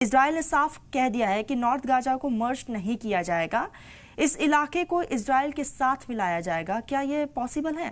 Israel ने साफ कह दिया है कि नॉर्थ गाजा को मर्ज नहीं किया जाएगा। इस इलाके को इजराइल के साथ मिलाया जाएगा। क्या ये पॉसिबल है?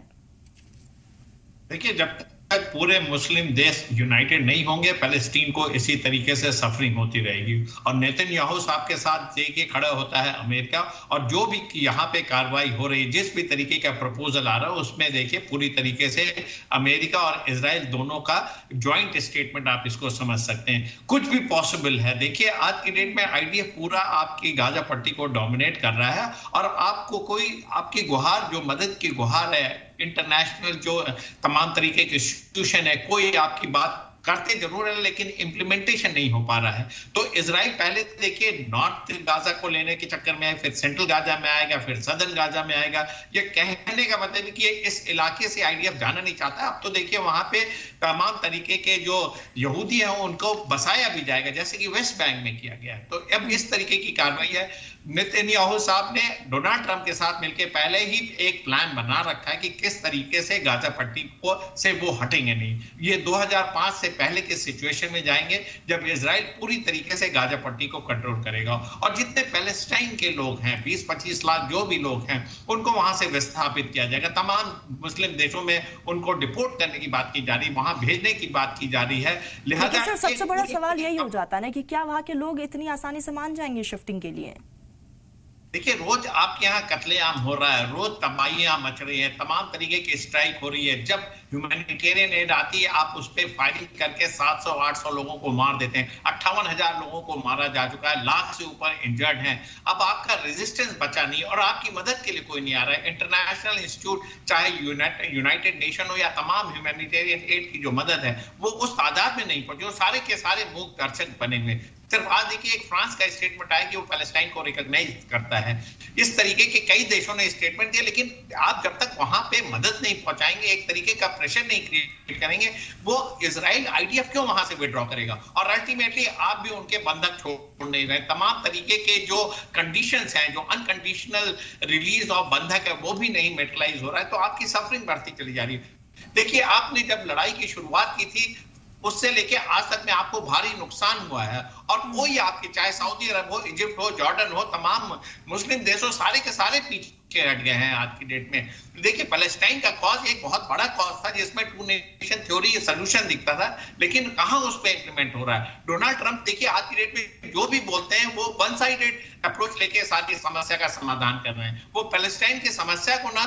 देखिए, जब तक पूरे मुस्लिम देश यूनाइटेड नहीं होंगे, पैलेस्टीन को इसी तरीके से सफरिंग होती रहेगी। और नेतन्याहू साहब के साथ देखिए खड़ा होता है अमेरिका, और जो भी यहाँ पे कार्रवाई हो रही है, जिस भी तरीके का प्रपोजल आ रहा है, उसमें देखिए पूरी तरीके से अमेरिका और इजराइल दोनों का ज्वाइंट स्टेटमेंट आप इसको समझ सकते हैं। कुछ भी पॉसिबल है। देखिए, आज की डेट में आईडीएफ पूरा आपकी गाजा पट्टी को डोमिनेट कर रहा है, और आपको कोई आपकी गुहार, जो मदद की गुहार है, इंटरनेशनल जो तमाम तरीके के इंस्टीट्यूशन है, कोई आपकी बात करते जरूर है लेकिन इंप्लीमेंटेशन नहीं हो पा रहा है। तो इजराइल पहले देखिए नॉर्थ गाजा को लेने के चक्कर में आए, फिर सेंट्रल गाजा में आएगा, फिर सदर्न गाजा में आएगा। ये कहने का मतलब है कि इस इलाके से आईडीएफ जाना नहीं चाहता। अब तो देखिए वहां पे तमाम तरीके के जो यहूदी हैं उनको बसाया भी जाएगा, जैसे कि वेस्ट बैंक में किया गया। तो अब इस तरीके की कार्रवाई है। नेतन्याहू साहब ने डोनाल्ड ट्रंप के साथ मिलकर पहले ही एक प्लान बना रखा है कि किस तरीके से गाजा पट्टी को से वो हटेंगे नहीं। ये 2005 से पहले के सिचुएशन में जाएंगे जब इजराइल पूरी तरीके से गाजा पट्टी को कंट्रोल करेगा, और जितने पैलेस्टाइन के लोग हैं, 20-25 लाख जो भी लोग हैं, उनको वहां से विस्थापित किया जाएगा। तमाम मुस्लिम देशों में उनको डिपोर्ट करने की बात की जा रही है, वहां भेजने की बात की जा रही है। लिहाजा सबसे बड़ा सवाल यही हो जाता है ना कि क्या वहां के लोग इतनी आसानी से मान जाएंगे शिफ्टिंग के लिए? देखिए, रोज आपके यहाँ कत्लेआम हो रहा है, रोज तबाहियां मच रही है, तमाम तरीके की स्ट्राइक हो रही है। जब ह्यूमैनिटेरियन एड आती है, आप उस पर फायरिंग करके 700-800 लोगों को मार देते हैं। 58,000 लोगों को मारा जा चुका है, लाख से ऊपर इंजर्ड हैं। अब आपका रेजिस्टेंस बचा नहीं, और आपकी मदद के लिए कोई नहीं आ रहा है। इंटरनेशनल इंस्टीट्यूट, चाहे यूनाइटेड नेशन हो या तमाम ह्यूमैनिटेरियन एड की जो मदद है, वो उस तादाद में नहीं पहुंची। वो सारे के सारे मूक दर्शक बने हुए। सिर्फ आज देखिए एक फ्रांस का स्टेटमेंट आया कि वो पैलेस्टाइन को रिकॉग्नाइज करता है। इस तरीके के कई देशों ने स्टेटमेंट दिया, लेकिन आप जब तक वहां पे मदद नहीं पहुंचाएंगे, एक तरीके का प्रेशर नहीं क्रिएट करेंगे, वो इजराइल आईडीएफ क्यों वहां से विड्रॉ करेगा? और अल्टीमेटली आप भी उनके बंधक छोड़ नहीं रहे। तमाम तरीके के जो कंडीशंस हैं, जो अनकंडीशनल रिलीज ऑफ बंधक है, वो भी नहीं मेटलाइज हो रहा है। तो आपकी सफरिंग बढ़ती चली जा रही है। देखिए, आपने जब लड़ाई की शुरुआत की थी, उससे लेके आज तक में आपको भारी नुकसान हुआ है, और कोई आपके, चाहे सऊदी अरब हो, इजिप्ट हो, जॉर्डन हो, तमाम मुस्लिम देशों सारे के सारे पीछे हट गए हैं आज की डेट में। देखिए, पैलेस्टाइन का कॉज एक बहुत बड़ा कॉज था, जिसमें टू नेशन थ्योरी सोल्यूशन दिखता था, लेकिन कहां उस पर इंप्लीमेंट हो रहा है? डोनाल्ड ट्रंप देखिए आज की डेट में जो भी बोलते हैं, वो वन साइडेड अप्रोच लेके सारी समस्या का समाधान कर रहे हैं। वो पैलेस्टाइन की समस्या को ना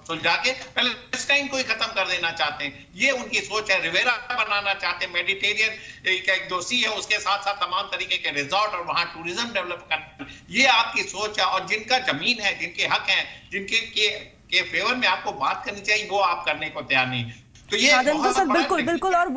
सुलझा के पैलेस्टाइन को ही खत्म कर देना चाहते हैं। ये उनकी सोच है। रिवेरा बनाना चाहते हैं, मेडिटेरियन का एक दोषी है, उसके साथ साथ तमाम तरीके के रिजॉर्ट और वहां टूरिज्म डेवलप करना। ये आपकी सोच है, और जिनका जमीन है, जिनके हक हैं, जिनके के फेवर में आपको बात करनी चाहिए, वो आप करने को तैयार नहीं। तो ये बिल्कुल बिल्कुल। और